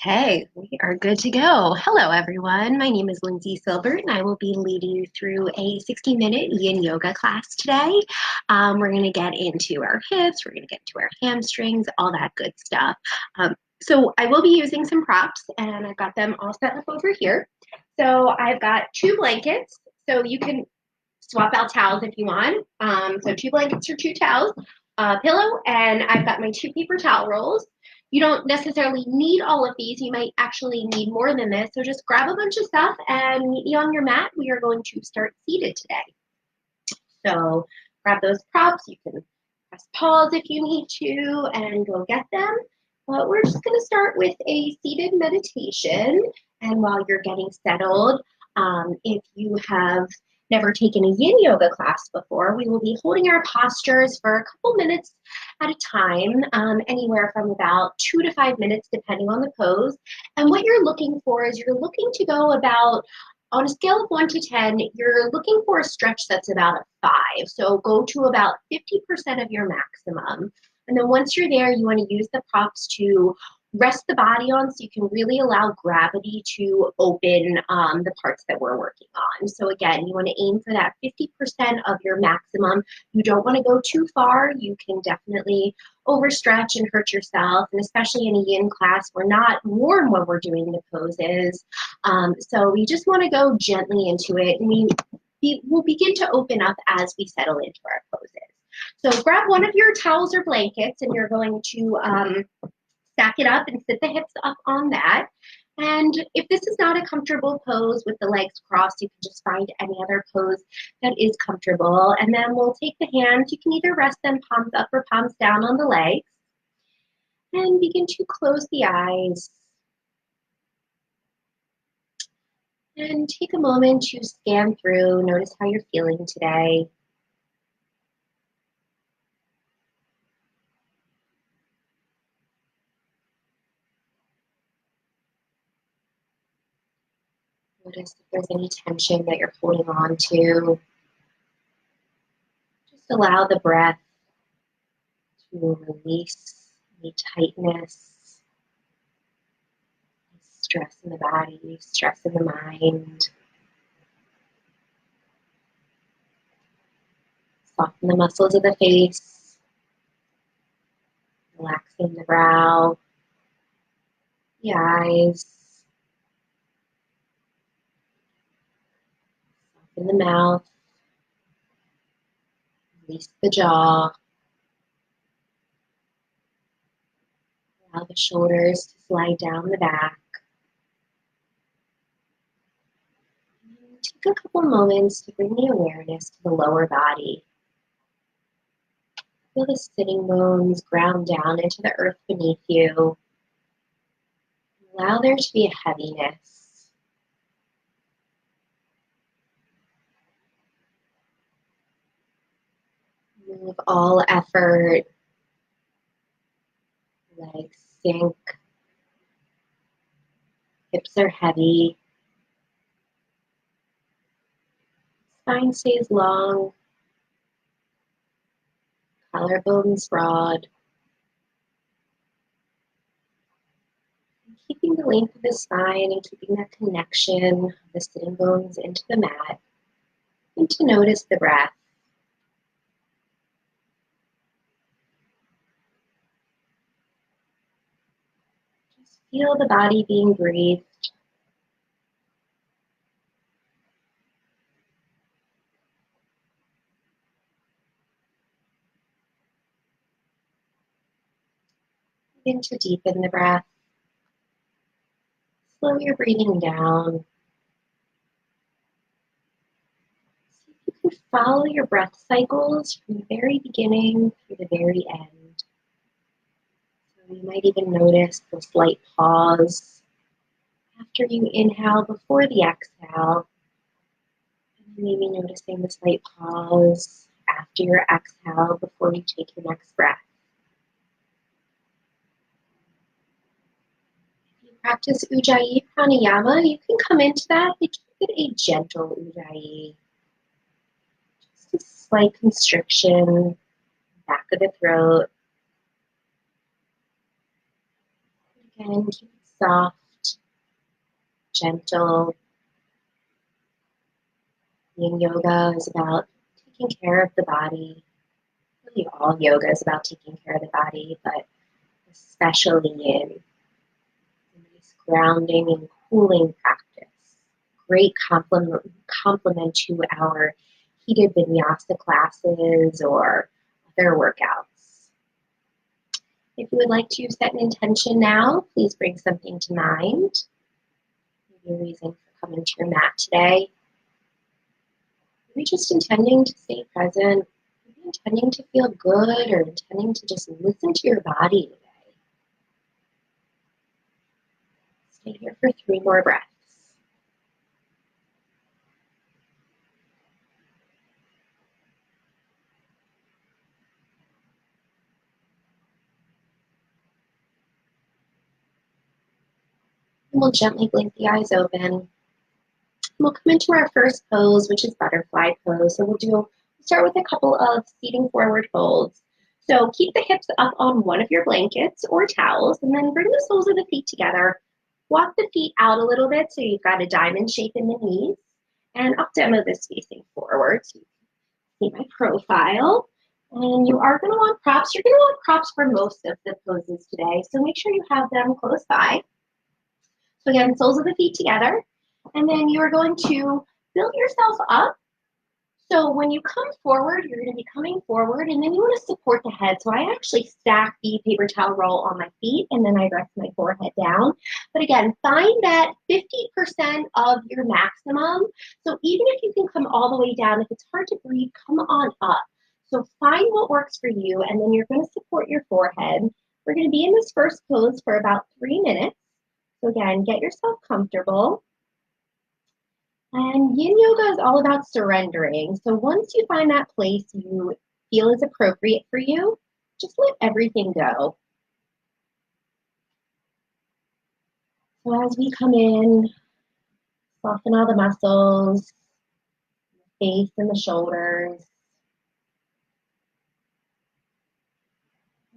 Okay, we are good to go. Hello, everyone. My name is Lindsay Silbert, and I will be leading you through a 60-minute Yin Yoga class today. We're going to get into our hips, we're going to get into our hamstrings, all that good stuff. So I will be using some props, and I've got them all set up over here. So I've got two blankets, so you can swap out towels if you want. So two blankets or two towels, a pillow, and I've got my two paper towel rolls. You don't necessarily need all of these. You might actually need more than this. So just grab a bunch of stuff and meet me on your mat. We are going to start seated today. So grab those props. You can press pause if you need to and go get them. But we're just going to start with a seated meditation. And while you're getting settled, if you have never taken a Yin Yoga class before, we will be holding our postures for a couple minutes at a time, anywhere from about 2 to 5 minutes, depending on the pose. And what you're looking for is you're looking to go about, on a scale of 1 to 10, you're looking for a stretch that's about a 5. So go to about 50% of your maximum. And then once you're there, you want to use the props to rest the body on so you can really allow gravity to open the parts that we're working on. So again, you want to aim for that 50% of your maximum. You don't want to go too far. You can definitely overstretch and hurt yourself. And especially in a yin class, we're not warm when we're doing the poses. So we just want to go gently into it. And we'll begin to open up as we settle into our poses. So grab one of your towels or blankets and you're going to stack it up and sit the hips up on that. And if this is not a comfortable pose with the legs crossed, you can just find any other pose that is comfortable. And then we'll take the hands. You can either rest them palms up or palms down on the legs. And begin to close the eyes. And take a moment to scan through. Notice how you're feeling today. Notice if there's any tension that you're holding on to. Just allow the breath to release any tightness, stress in the body, stress in the mind. Soften the muscles of the face, relaxing the brow, the eyes, soften the mouth, release the jaw. Allow the shoulders to slide down the back. And take a couple moments to bring the awareness to the lower body. Feel the sitting bones ground down into the earth beneath you. Allow there to be a heaviness. Move all effort. Legs sink. Hips are heavy. Spine stays long. Collarbones broad. Keeping the length of the spine and keeping that connection of the sitting bones into the mat. And to notice the breath. Just feel the body being breathed. Begin to deepen the breath. Slow your breathing down. See if you can follow your breath cycles from the very beginning through the very end. So you might even notice the slight pause after you inhale before the exhale. And maybe noticing the slight pause after your exhale before you take your next breath. Practice Ujjayi Pranayama, you can come into that, but keep it a gentle Ujjayi. Just a slight constriction, back of the throat. Again, keep it soft, gentle. Yin yoga is about taking care of the body. Really, all yoga is about taking care of the body, but especially in nice grounding and cooling practice. Great complement to our heated vinyasa classes or other workouts. If you would like to set an intention now, please bring something to mind. Maybe a reason for coming to your mat today. Maybe just intending to stay present, maybe intending to feel good, or intending to just listen to your body today. Stay here for 3 more breaths. And we'll gently blink the eyes open. We'll come into our first pose, which is butterfly pose. So we'll start with a couple of seating forward holds. So keep the hips up on one of your blankets or towels, and then bring the soles of the feet together. Walk the feet out a little bit so you've got a diamond shape in the knees. And I'll demo this facing forward so you can see my profile. And you are going to want props. You're going to want props for most of the poses today, so make sure you have them close by. So again, soles of the feet together. And then you are going to build yourself up. So when you come forward, you're going to be coming forward, and then you want to support the head. So I actually stack the paper towel roll on my feet, and then I rest my forehead down. But again, find that 50% of your maximum. So even if you can come all the way down, if it's hard to breathe, come on up. So find what works for you, and then you're going to support your forehead. We're going to be in this first pose for about 3 minutes. So again, get yourself comfortable. And Yin Yoga is all about surrendering. So once you find that place you feel is appropriate for you, just let everything go. So as we come in, soften all the muscles, the face and the shoulders.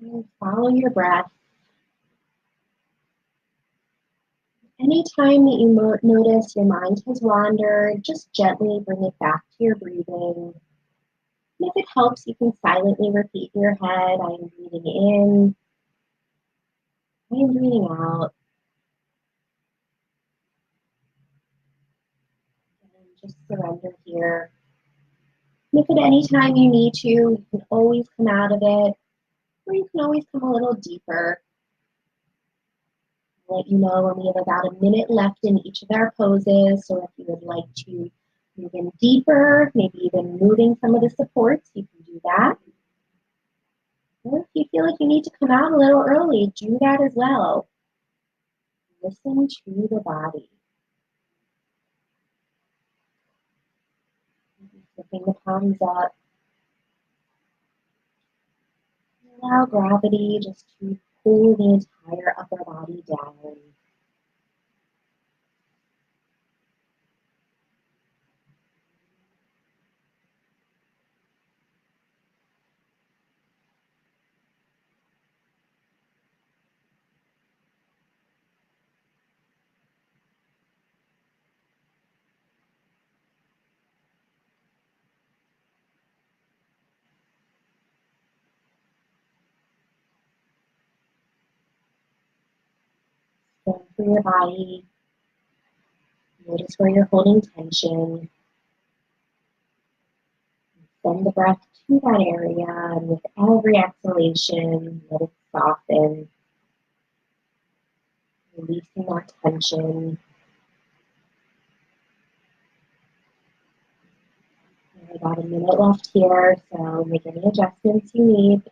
And follow your breath. Anytime that you notice your mind has wandered, just gently bring it back to your breathing. And if it helps, you can silently repeat in your head, I am breathing in, I am breathing out. And just surrender here. And if at any time you need to, you can always come out of it, or you can always come a little deeper. I'll let you know when we have about a minute left in each of our poses, so if you would like to move in deeper, maybe even moving some of the supports, you can do that. Or if you feel like you need to come out a little early, do that as well. Listen to the body. Lifting the palms up. Allow gravity just to pull the entire upper body down. Scan through your body. Notice where you're holding tension. Send the breath to that area, and with every exhalation, let it soften, releasing that tension. We've got a minute left here, so make any adjustments you need.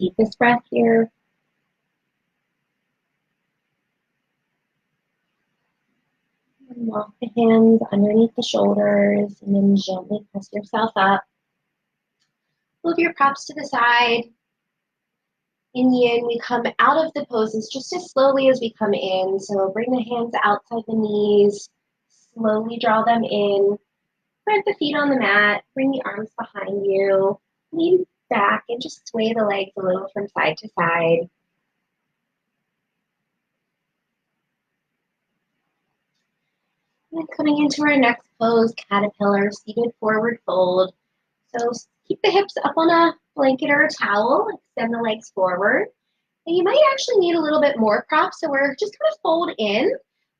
Deepest breath here. And walk the hands underneath the shoulders and then gently press yourself up. Move your props to the side. In Yin, we come out of the poses just as slowly as we come in. So bring the hands outside the knees. Slowly draw them in. Plant the feet on the mat. Bring the arms behind you. Lean back and just sway the legs a little from side to side. And then coming into our next pose, caterpillar, seated forward fold. So keep the hips up on a blanket or a towel. Extend the legs forward. And you might actually need a little bit more prop, so we're just going to fold in,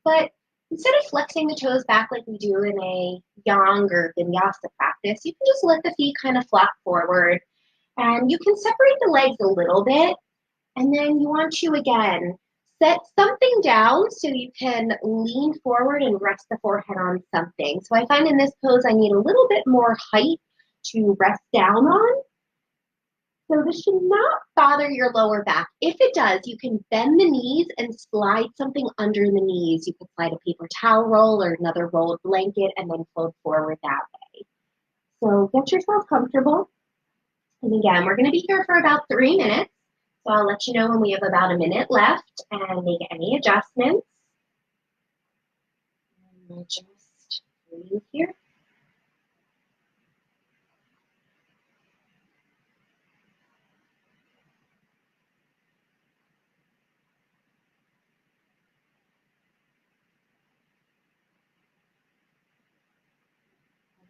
but instead of flexing the toes back like we do in a yang or vinyasa practice, you can just let the feet kind of flop forward, and you can separate the legs a little bit, and then you want to, again, set something down so you can lean forward and rest the forehead on something. So I find in this pose I need a little bit more height to rest down on. So this should not bother your lower back. If it does, you can bend the knees and slide something under the knees. You could slide a paper towel roll or another rolled blanket and then fold forward that way. So get yourself comfortable. And again, we're going to be here for about 3 minutes. So I'll let you know when we have about a minute left and make any adjustments. And we'll just breathe here.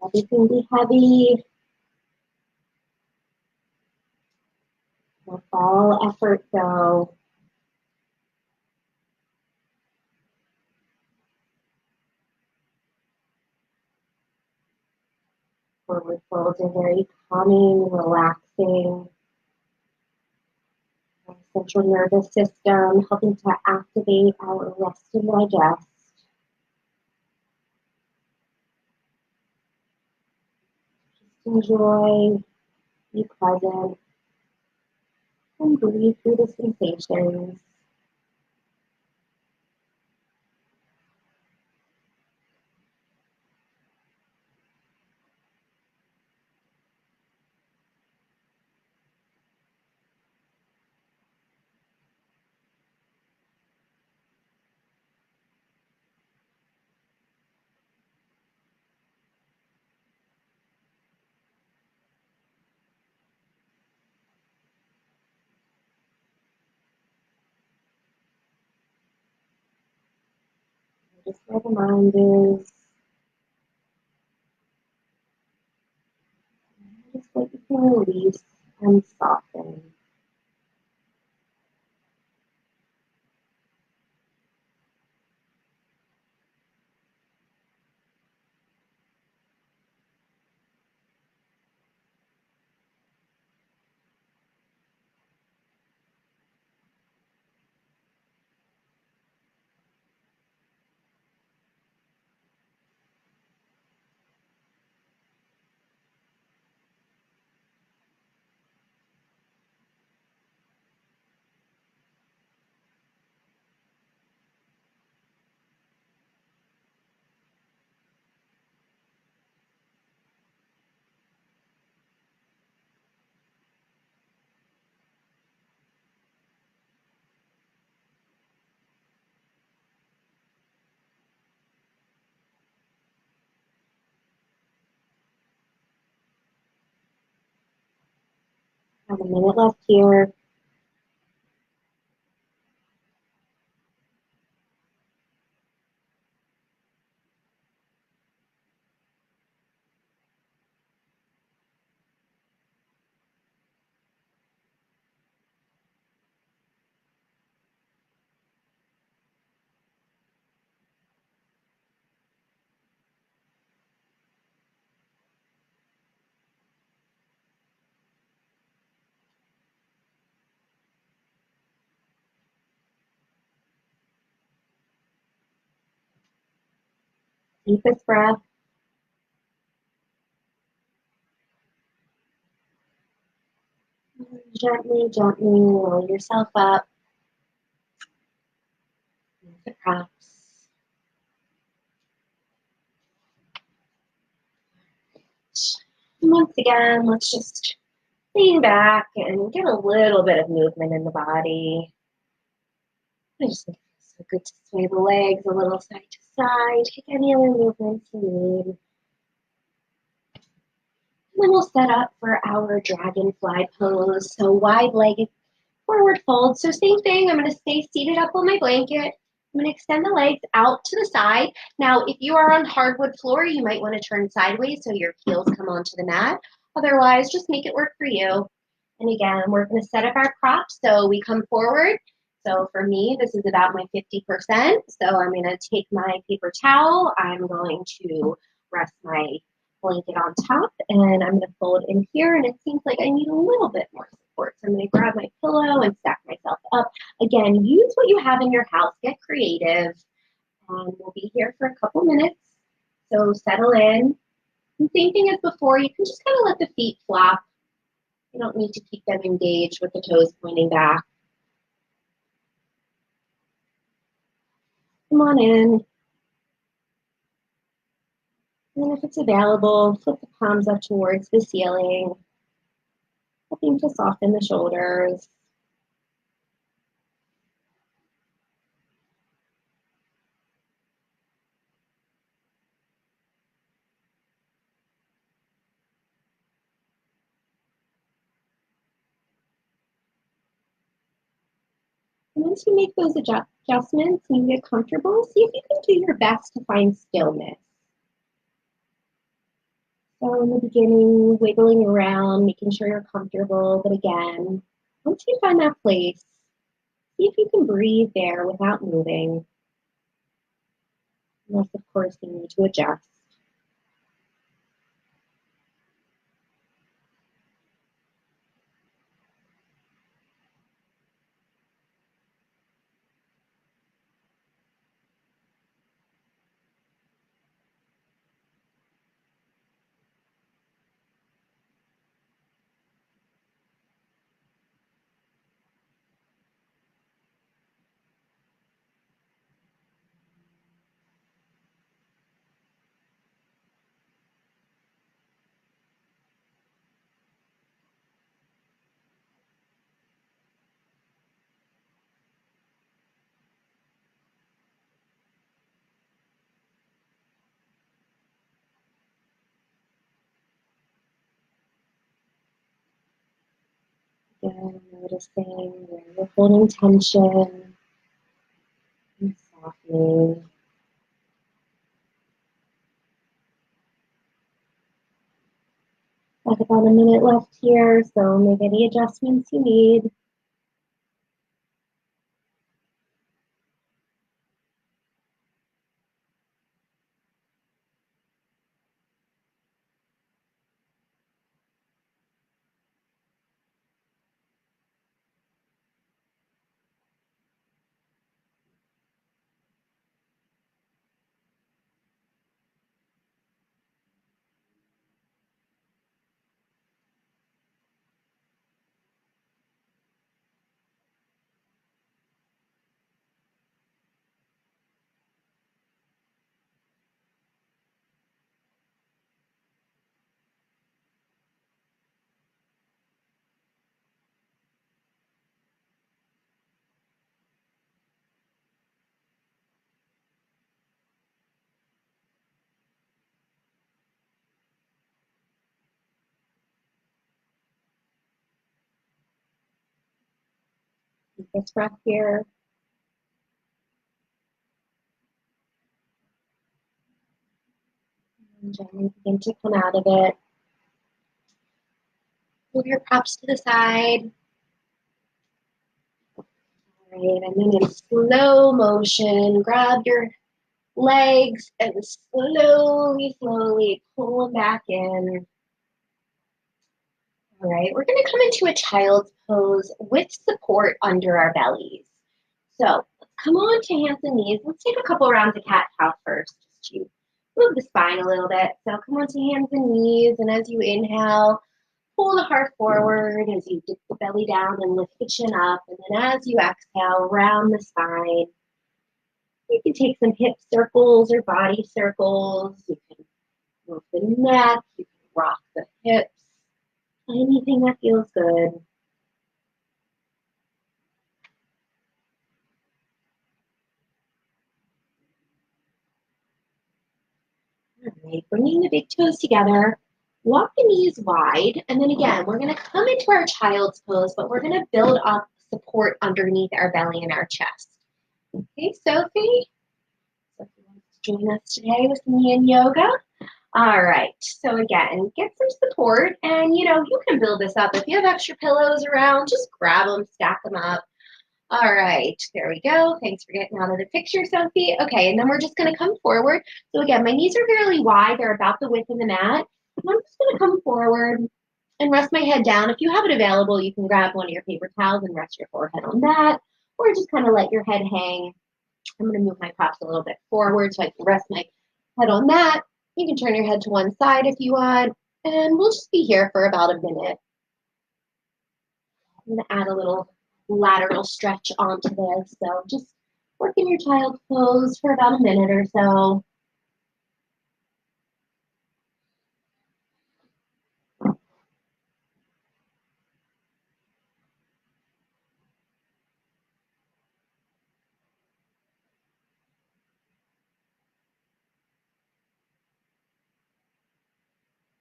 Everything be heavy. Let all effort go. Forward folds are very calming, relaxing. Our central nervous system, helping to activate our rest and digest. Just enjoy, be present, and breathe through the sensations. Just where the mind is. Just what you can release and soften. Have a minute left here. Deepest breath. gently, gently roll yourself up into the props. Once again, let's just lean back and get a little bit of movement in the body. I just think it's so good to sway the legs a little side to side. Take any other movements you need. And then we'll set up for our dragonfly pose. So wide-legged forward fold. So same thing, I'm going to stay seated up on my blanket. I'm going to extend the legs out to the side. Now, if you are on hardwood floor, you might want to turn sideways so your heels come onto the mat. Otherwise, just make it work for you. And again, we're going to set up our props so we come forward. So for me, this is about my 50%. So I'm going to take my paper towel. I'm going to rest my blanket on top, and I'm going to fold in here, and it seems like I need a little bit more support. So I'm going to grab my pillow and stack myself up. Again, use what you have in your house. Get creative. We'll be here for a couple minutes. So settle in. And same thing as before, you can just kind of let the feet flop. You don't need to keep them engaged with the toes pointing back. Come on in. And if it's available, flip the palms up towards the ceiling, helping to soften the shoulders. And once you make those adjustments and you get comfortable, see if you can do your best to find stillness. So in the beginning, wiggling around, making sure you're comfortable. But again, once you find that place, see if you can breathe there without moving. Unless, of course, you need to adjust. Again, noticing where you're holding tension and softening. Got about a minute left here, so make any adjustments you need. Take this breath here. And gently begin to come out of it. Move your props to the side. All right, and then in slow motion, grab your legs and slowly, slowly pull them back in. All right, we're going to come into a child's pose with support under our bellies. So let's come on to hands and knees. Let's take a couple rounds of cat-cow first, just to move the spine a little bit. So come on to hands and knees, and as you inhale, pull the heart forward as you dip the belly down and lift the chin up. And then as you exhale, round the spine. You can take some hip circles or body circles. You can move the neck. You can rock the hips. Anything that feels good. All right, bringing the big toes together. Walk the knees wide. And then again, we're going to come into our child's pose, but we're going to build up support underneath our belly and our chest. Okay, Sophie? Sophie wants to join us today with Yin Yoga. All right, so again, get some support, and you can build this up. If you have extra pillows around, just grab them, stack them up. All right, there we go. Thanks for getting out of the picture, Sophie. Okay, and then we're just gonna come forward. So again, my knees are fairly wide. They're about the width of the mat. And I'm just gonna come forward and rest my head down. If you have it available, you can grab one of your paper towels and rest your forehead on that, or just kind of let your head hang. I'm gonna move my props a little bit forward so I can rest my head on that. You can turn your head to one side if you want, and we'll just be here for about a minute. I'm going to add a little lateral stretch onto this. So just work in your child's pose for about a minute or so.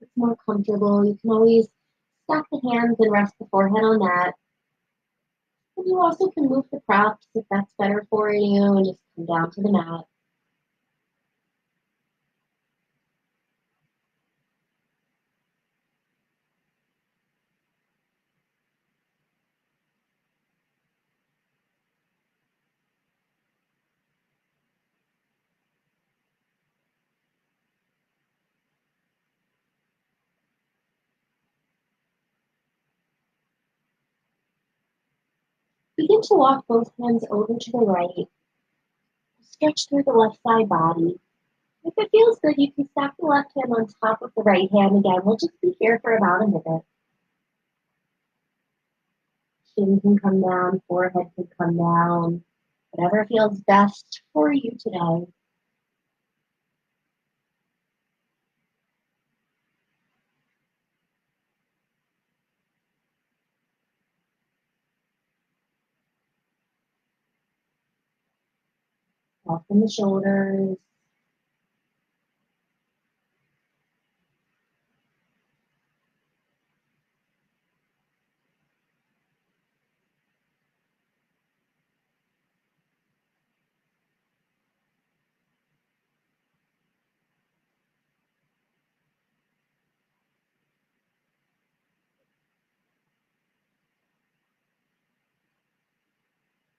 If it's more comfortable, you can always stack the hands and rest the forehead on that. And you also can move the props if that's better for you and just come down to the mat. Begin to walk both hands over to the right. Stretch through the left side body. If it feels good, you can stack the left hand on top of the right hand again. We'll just be here for about a minute. Chin can come down, forehead can come down, whatever feels best for you today. Soften the shoulders.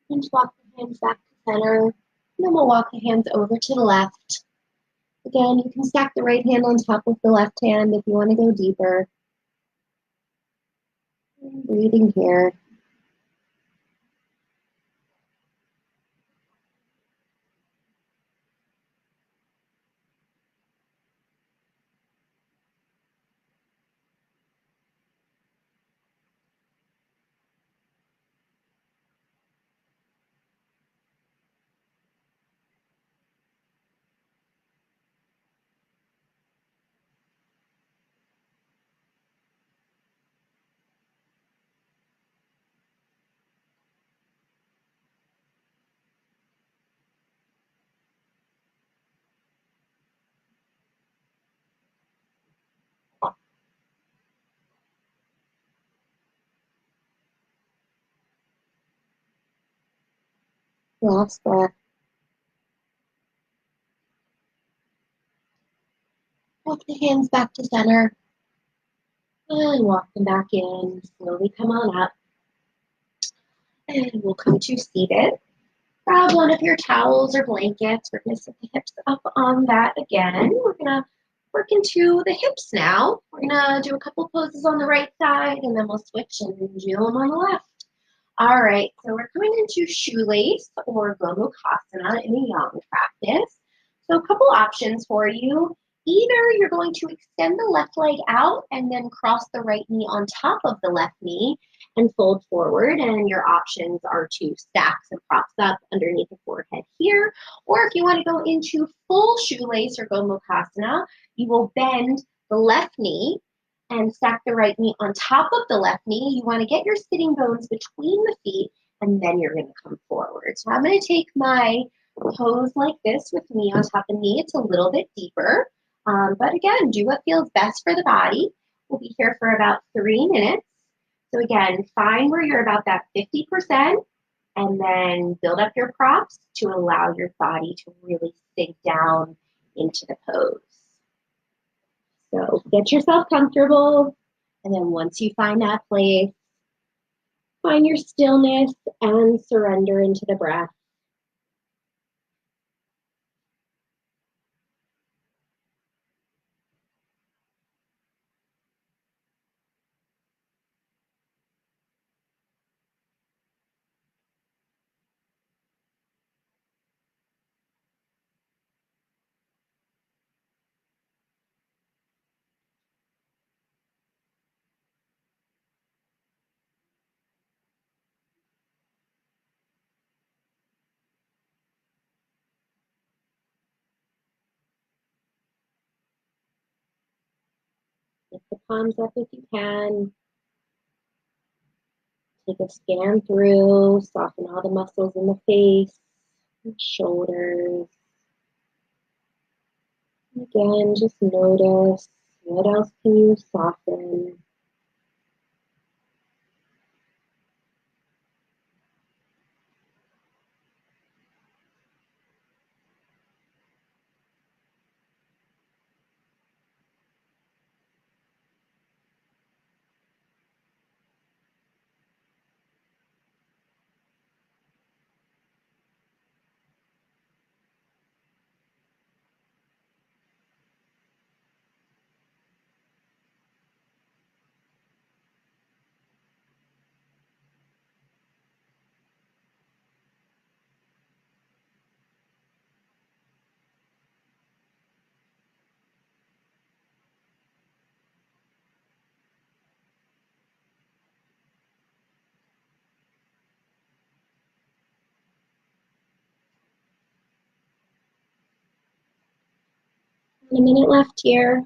And walk the hands back to center. And then we'll walk the hands over to the left. Again, you can stack the right hand on top of the left hand if you want to go deeper. And breathing here. Last breath. Walk the hands back to center. And walk them back in. Slowly come on up. And we'll come to seated. Grab one of your towels or blankets. We're going to sit the hips up on that again. We're going to work into the hips now. We're going to do a couple poses on the right side, and then we'll switch and do them on the left. All right, so we're coming into shoelace or Gomukasana in a yang practice. So a couple options for you. Either you're going to extend the left leg out and then cross the right knee on top of the left knee and fold forward. And your options are to stack some props up underneath the forehead here. Or if you want to go into full shoelace or Gomukhasana, you will bend the left knee and stack the right knee on top of the left knee. You want to get your sitting bones between the feet, and then you're going to come forward. So I'm going to take my pose like this with me on top of knee. It's a little bit deeper. But again, do what feels best for the body. We'll be here for about 3 minutes. So again, find where you're about that 50% and then build up your props to allow your body to really sink down into the pose. So get yourself comfortable. And then once you find that place, find your stillness and surrender into the breath. Lift the palms up if you can. Take a scan through, soften all the muscles in the face, and shoulders. And again, just notice what else can you soften. A minute left here.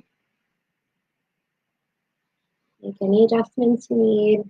Make any adjustments you need.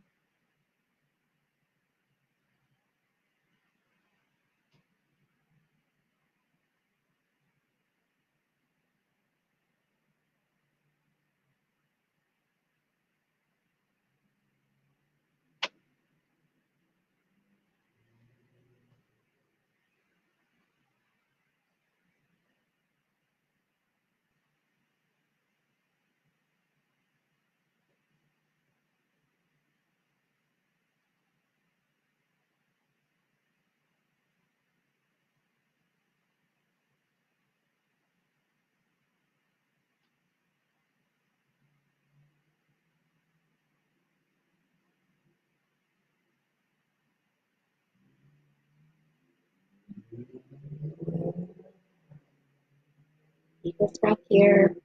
Deepest breath here.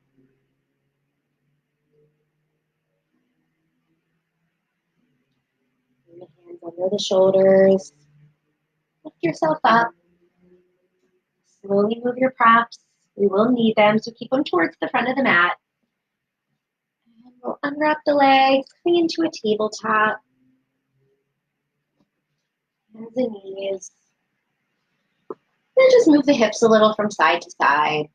Bring the hands under the shoulders. Lift yourself up. Slowly move your props. We will need them, so keep them towards the front of the mat. And we'll unwrap the legs, coming into a tabletop. Hands and knees. Then just move the hips a little from side to side.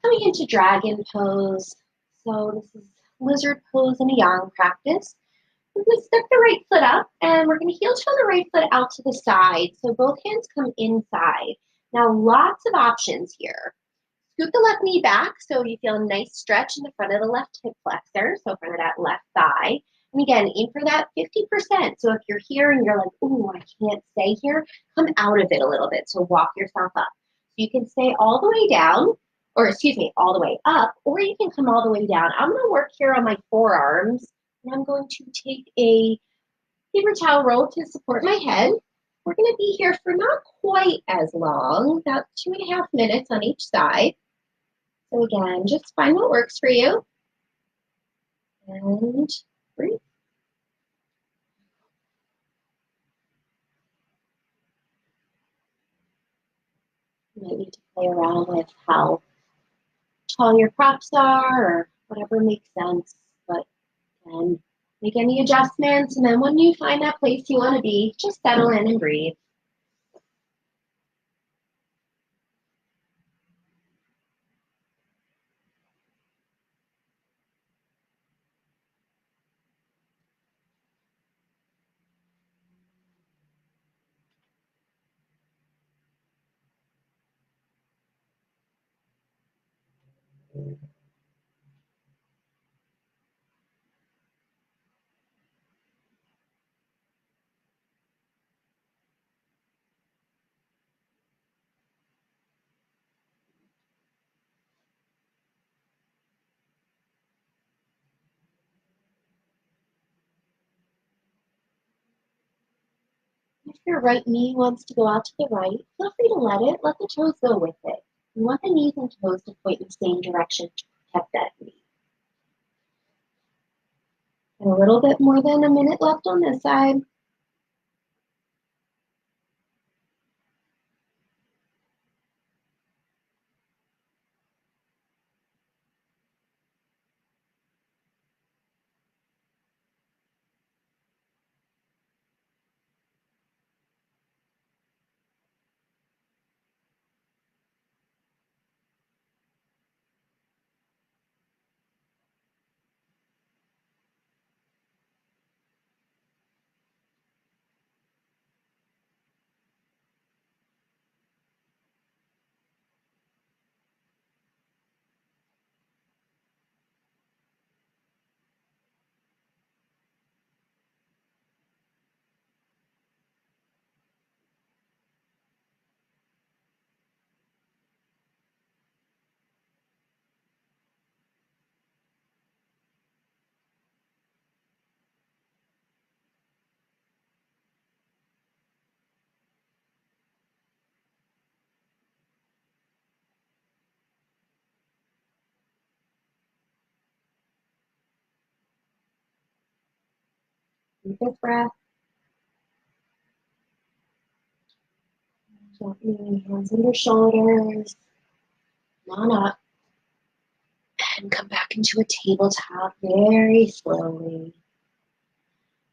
Coming into dragon pose. So this is lizard pose in a yang practice. We're going to step the right foot up and we're going to heel toe the right foot out to the side. So both hands come inside. Now lots of options here. Scoot the left knee back so you feel a nice stretch in the front of the left hip flexor, so front of that left thigh. And again, aim for that 50%. So if you're here and you're like, ooh, I can't stay here, come out of it a little bit. So walk yourself up. So you can stay all the way down, or excuse me, all the way up, or you can come all the way down. I'm going to work here on my forearms, and I'm going to take a paper towel roll to support my head. We're going to be here for not quite as long, about 2.5 minutes on each side. So again, just find what works for you and breathe. You might need to play around with how tall your props are or whatever makes sense, but again, make any adjustments, and then when you find that place you want to be, just settle in and breathe. If your right knee wants to go out to the right, feel free to let the toes go with it. You want the knees and toes to point in the same direction to protect that knee. And a little bit more than a minute left on this side. Deep breath. Gently, hands under shoulders, on up, and come back into a tabletop very slowly.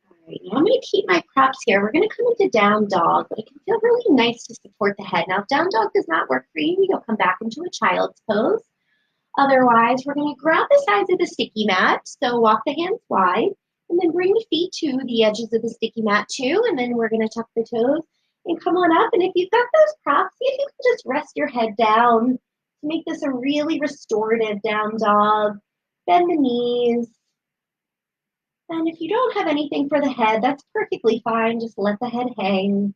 All right, now I'm going to keep my props here. We're going to come into down dog, but it can feel really nice to support the head. Now, if down dog does not work for you, you'll come back into a child's pose. Otherwise, we're going to grab the sides of the sticky mat. So walk the hands wide and then bring the feet to the edges of the sticky mat too. And then we're going to tuck the toes and come on up. And if you've got those props, see if you can just rest your head down to make this a really restorative down dog. Bend the knees. And if you don't have anything for the head, that's perfectly fine. Just let the head hang.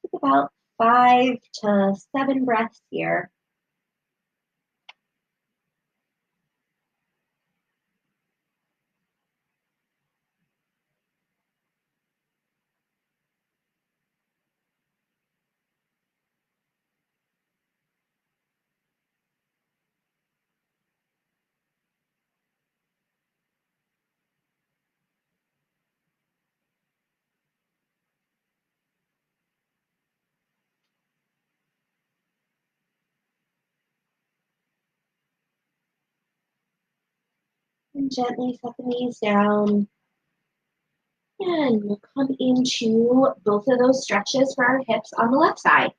Take about 5 to 7 breaths here. And gently set the knees down. And we'll come into both of those stretches for our hips on the left side.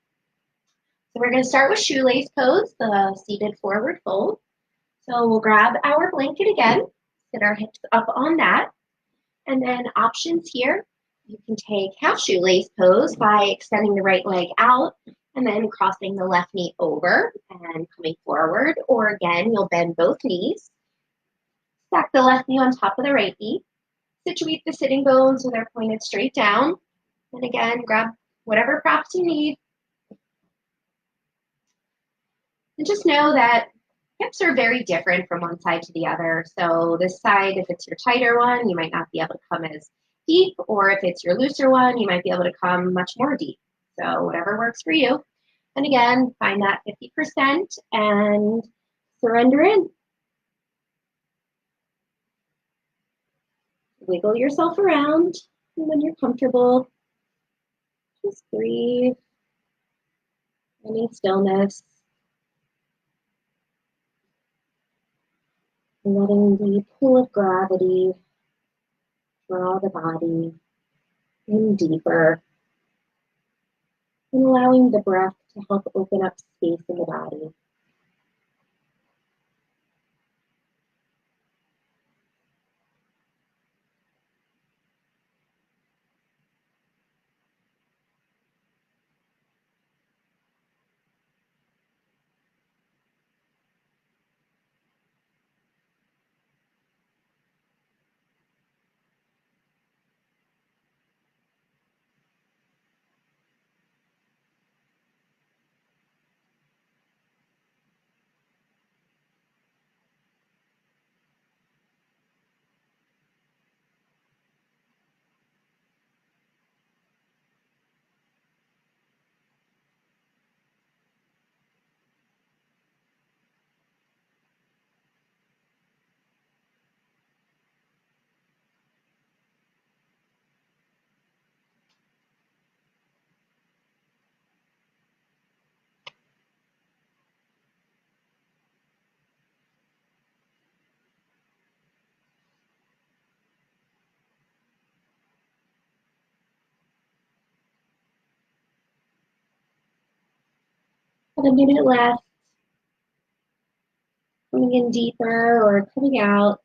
So we're going to start with shoelace pose, the seated forward fold. So we'll grab our blanket again, sit our hips up on that. And then options here, you can take half shoelace pose by extending the right leg out and then crossing the left knee over and coming forward. Or again, you'll bend both knees, stack the left knee on top of the right knee, situate the sitting bones so they're pointed straight down. And again, grab whatever props you need. And just know that hips are very different from one side to the other. So this side, if it's your tighter one, you might not be able to come as deep, or if it's your looser one, you might be able to come much more deep. So whatever works for you. And again, find that 50% and surrender in. Wiggle yourself around. And when you're comfortable, just breathe. Any stillness. Letting the pull of gravity draw the body in deeper. And allowing the breath to help open up space in the body. Have a minute left. Coming in deeper or coming out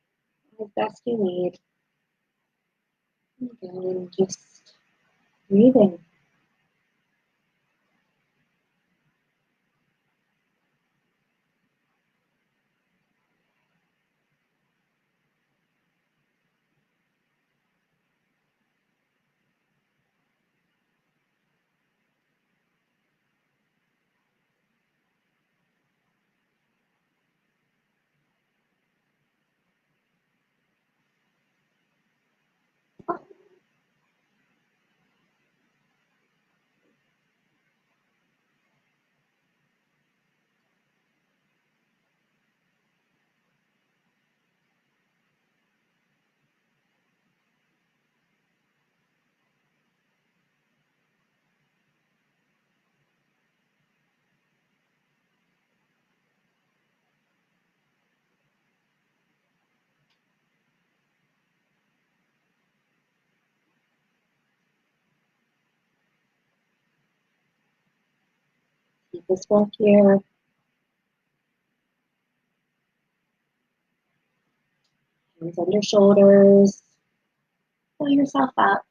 as best you need. And again, just breathing. Keep this breath here. Hands under shoulders. Pull yourself up.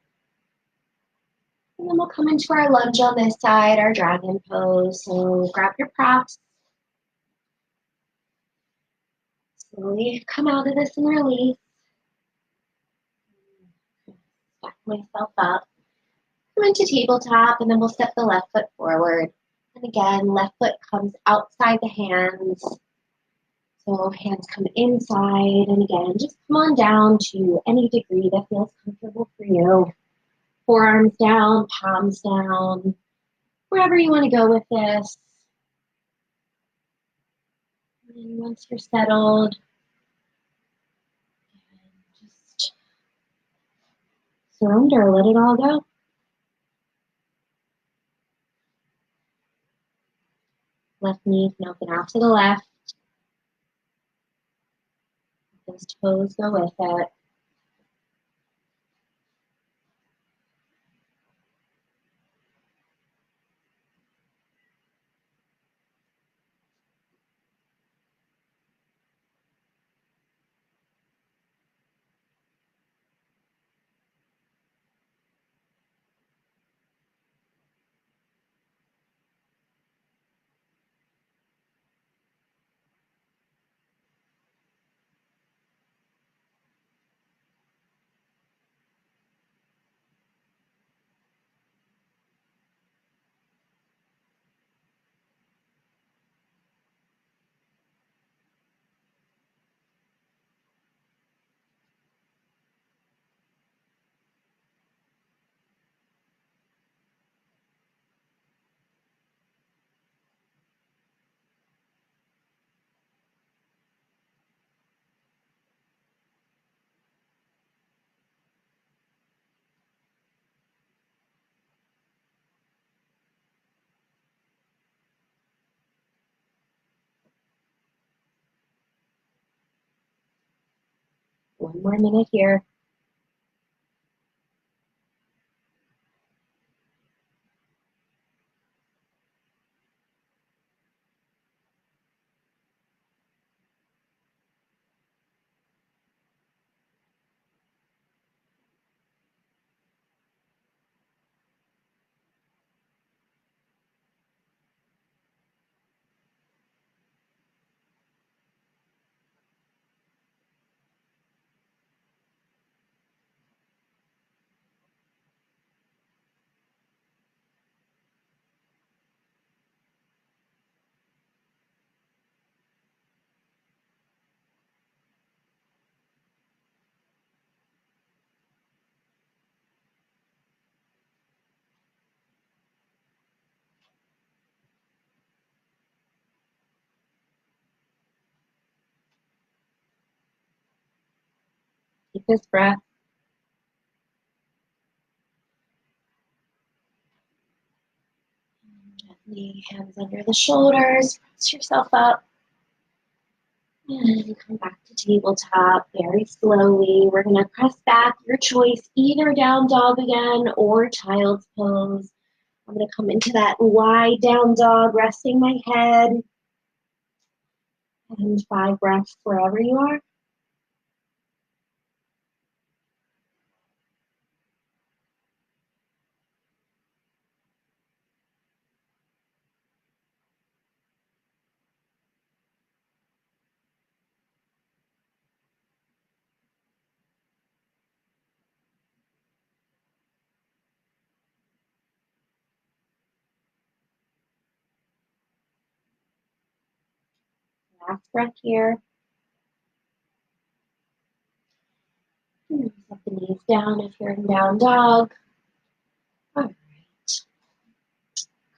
And then we'll come into our lunge on this side, our dragon pose. So grab your props. Slowly come out of this and release. Stack myself up. Come into tabletop, and then we'll step the left foot forward. And again, left foot comes outside the hands. So hands come inside, and again, just come on down to any degree that feels comfortable for you. Forearms down, palms down, wherever you want to go with this. And once you're settled, just surrender, let it all go. Left knee can open out to the left. Those toes go with it. One more minute here. Take this breath. Gently, hands under the shoulders, press yourself up. And come back to tabletop very slowly. We're going to press back, your choice, either down dog again or child's pose. I'm going to come into that wide down dog, resting my head. And 5 breaths wherever you are. Last breath here. Set the knees down if you're in down dog. All right.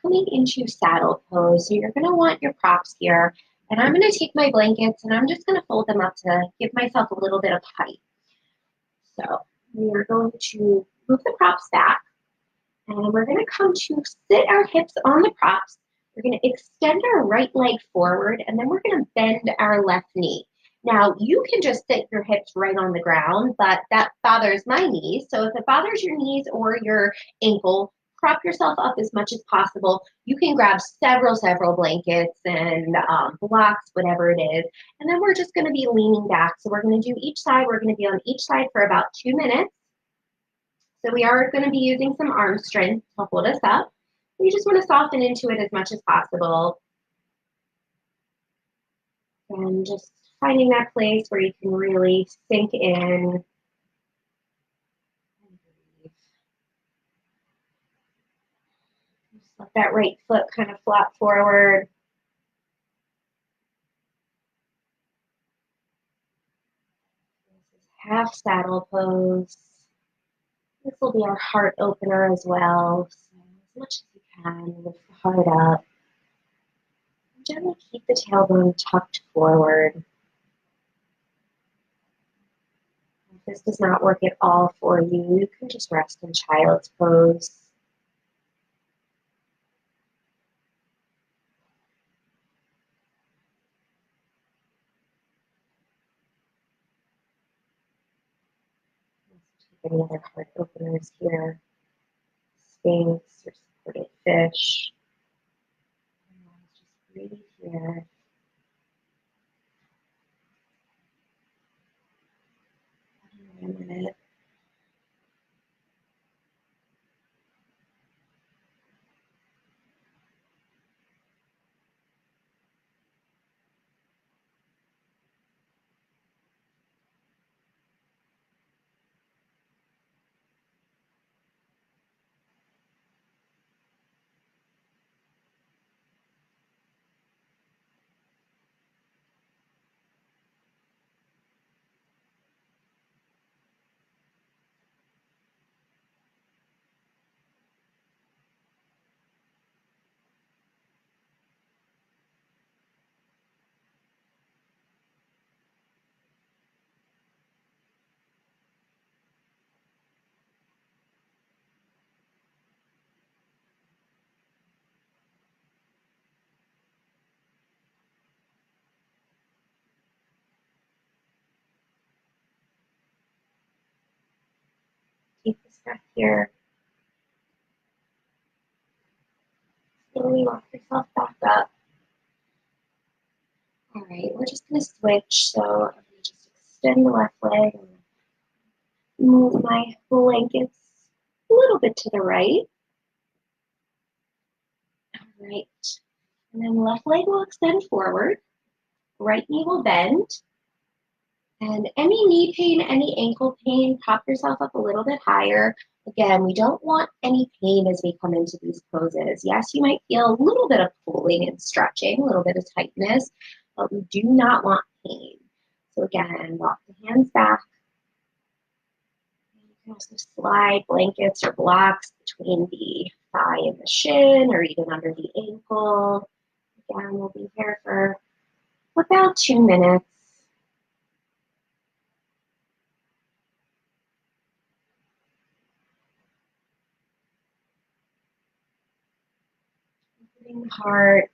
Coming into saddle pose. So you're going to want your props here. And I'm going to take my blankets and I'm just going to fold them up to give myself a little bit of height. So we're going to move the props back. And we're going to come to sit our hips on the props. We're going to extend our right leg forward, and then we're going to bend our left knee. Now, you can just sit your hips right on the ground, but that bothers my knees. So if it bothers your knees or your ankle, prop yourself up as much as possible. You can grab several blankets and blocks, whatever it is. And then we're just going to be leaning back. So we're going to do each side. We're going to be on each side for about 2 minutes. So we are going to be using some arm strength to hold us up. We just want to soften into it as much as possible. And just finding that place where you can really sink in. Just let that right foot kind of flop forward. This is half saddle pose. This will be our heart opener as well. So as much as you can, lift the heart up. And gently keep the tailbone tucked forward. If this does not work at all for you, you can just rest in child's pose. Any other heart openers here? Sphinx or supported fish. Just breathe here. A minute. Keep this breath here. Slowly walk yourself back up. All right, we're just going to switch. So I'm going to just extend the left leg and move my blankets a little bit to the right. All right. And then left leg will extend forward. Right knee will bend. And any knee pain, any ankle pain, pop yourself up a little bit higher. Again, we don't want any pain as we come into these poses. Yes, you might feel a little bit of pulling and stretching, a little bit of tightness, but we do not want pain. So again, walk the hands back. You can also slide blankets or blocks between the thigh and the shin, or even under the ankle. Again, we'll be here for about 2 minutes. Opening the heart.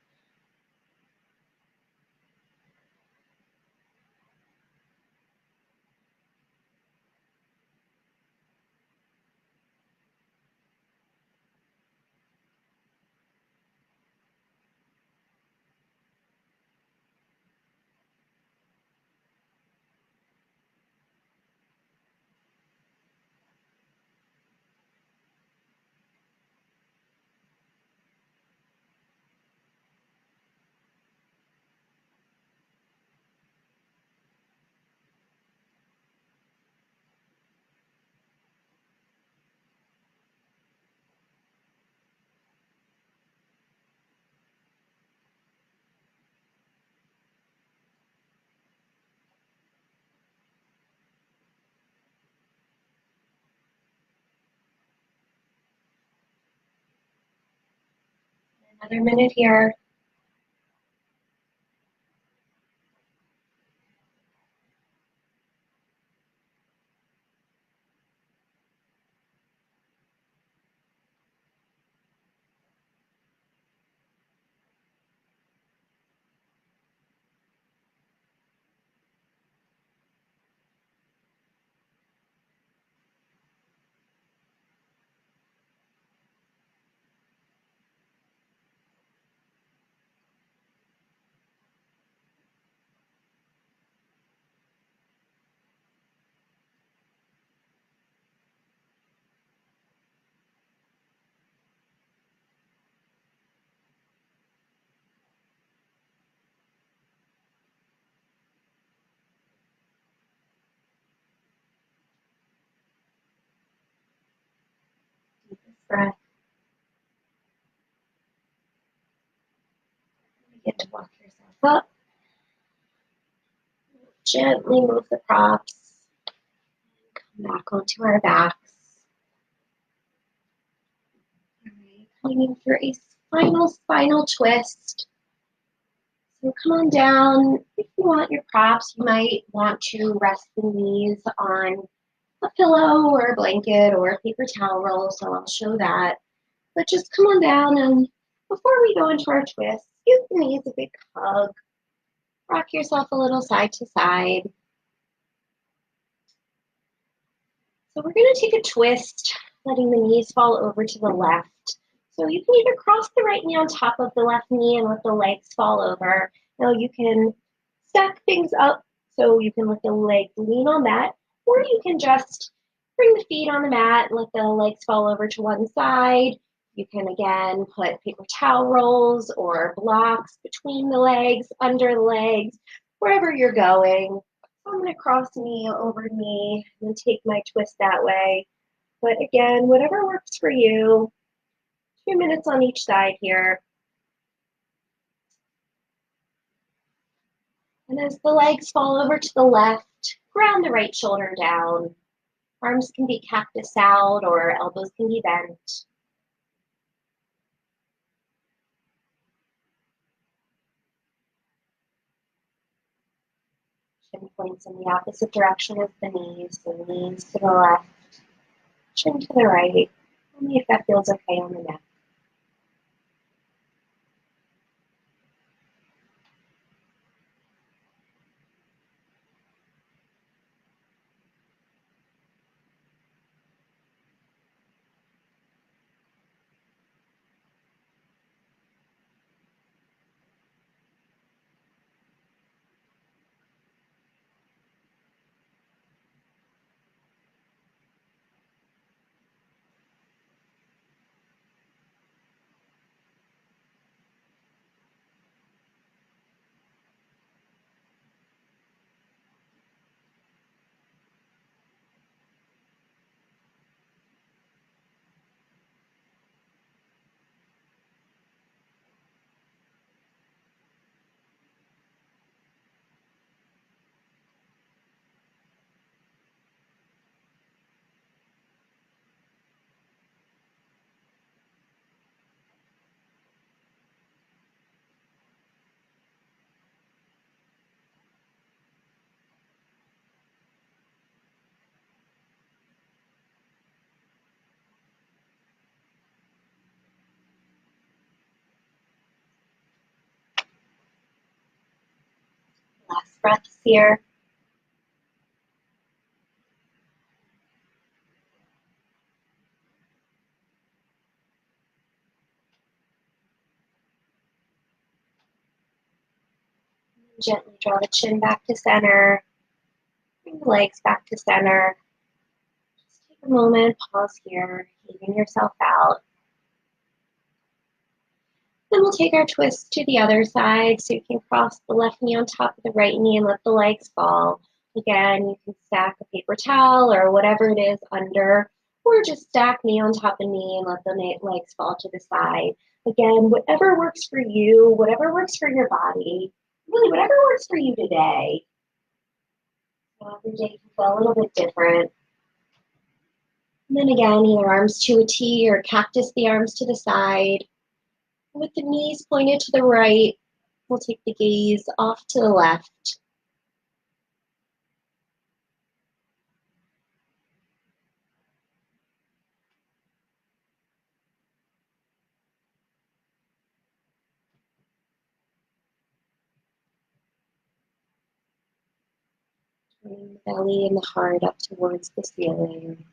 Another minute here. Deepest breath. Begin to walk yourself up. Gently move the props. Come back onto our backs. All right, coming in for a final spinal twist. So come on down. If you want your props, you might want to rest the knees on a pillow or a blanket or a paper towel roll, so I'll show that. But just come on down, and before we go into our twist, give the knees a big hug. Rock yourself a little side to side. So we're going to take a twist, letting the knees fall over to the left. So you can either cross the right knee on top of the left knee and let the legs fall over. Now you can stack things up so you can let the legs lean on that, or you can just bring the feet on the mat and let the legs fall over to one side. You can again put paper towel rolls or blocks between the legs, under the legs, wherever you're going. I'm going to cross knee over knee and take my twist that way. But again, whatever works for you. 2 minutes on each side here. And as the legs fall over to the left, ground the right shoulder down. Arms can be cactus out or elbows can be bent. Chin points in the opposite direction as the knees, so knees to the left, chin to the right. Tell me if that feels okay on the neck. breaths here. Gently draw the chin back to center. Bring the legs back to center. Just take a moment, pause here, even yourself out. Then we'll take our twist to the other side, so you can cross the left knee on top of the right knee and let the legs fall. Again, you can stack a paper towel or whatever it is under, or just stack knee on top of knee and let the legs fall to the side. Again, whatever works for you, whatever works for your body, really whatever works for you today. So every day can feel a little bit different. And then again, either arms to a T or cactus the arms to the side. With the knees pointed to the right, we'll take the gaze off to the left. Bring the belly and the heart up towards the ceiling.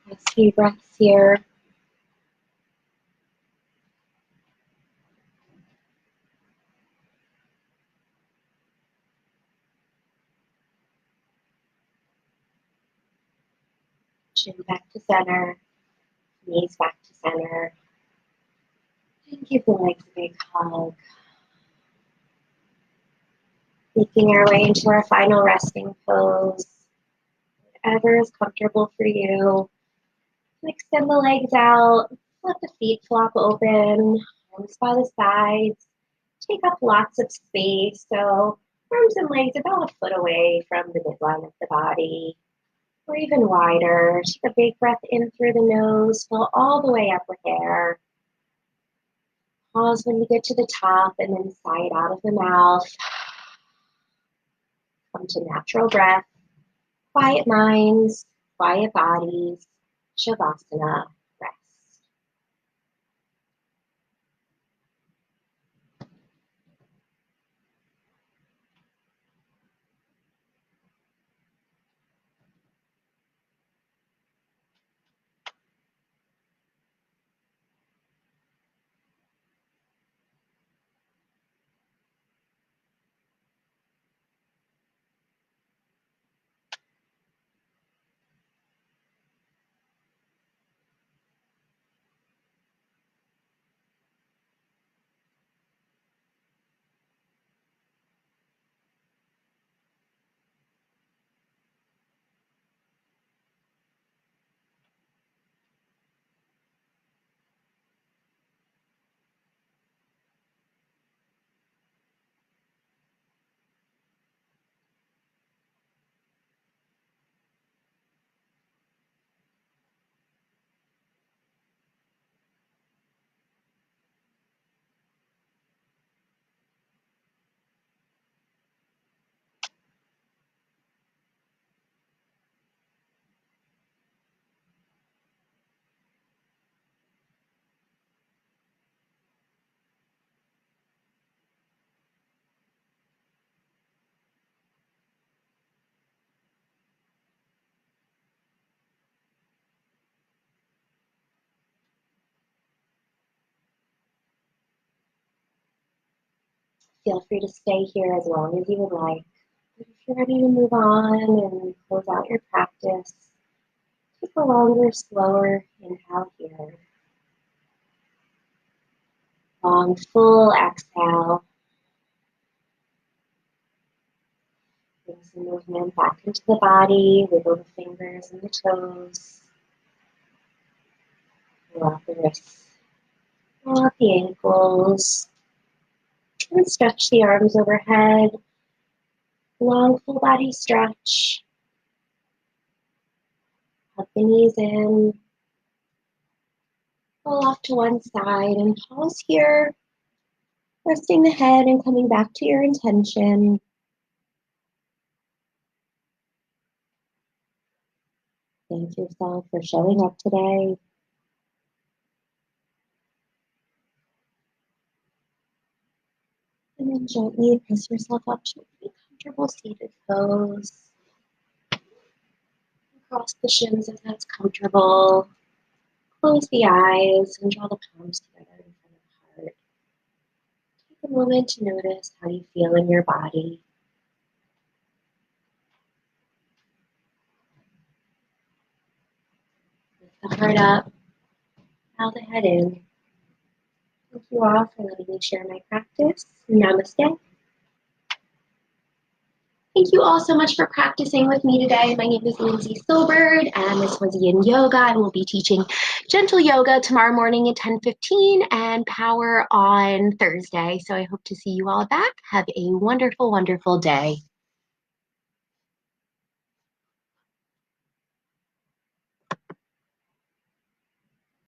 Nice few breaths here. Chin back to center, knees back to center. And give the legs a big hug. Making our way into our final resting pose. Whatever is comfortable for you. Extend the legs out. Let the feet flop open. Arms by the sides. Take up lots of space. So arms and legs about a foot away from the midline of the body. Or even wider. Take a big breath in through the nose. Fill all the way up with air. Pause when you get to the top and then sigh it out of the mouth. Come to natural breath. Quiet minds, quiet bodies. Shavasana. Rest. Feel free to stay here as long as you would like. But if you're ready to move on and close out your practice, take a longer, slower inhale here. Long, full exhale. Bring some movement back into the body. Wiggle the fingers and the toes. Pull out the wrists. Pull out the ankles. And stretch the arms overhead. Long, full body stretch. Hug the knees in. Pull off to one side and pause here. Resting the head and coming back to your intention. Thank yourself for showing up today. And then gently press yourself up to a comfortable seated pose. Cross the shins if that's comfortable. Close the eyes and draw the palms together in front of the heart. Take a moment to notice how you feel in your body. Lift the heart up, bow the head in. Thank you all for letting me share my practice. Namaste. Thank you all so much for practicing with me today. My name is Lindsay Silbert, and this was Yin Yoga. I will be teaching gentle yoga tomorrow morning at 10:15 and power on Thursday. So I hope to see you all back. Have a wonderful, wonderful day.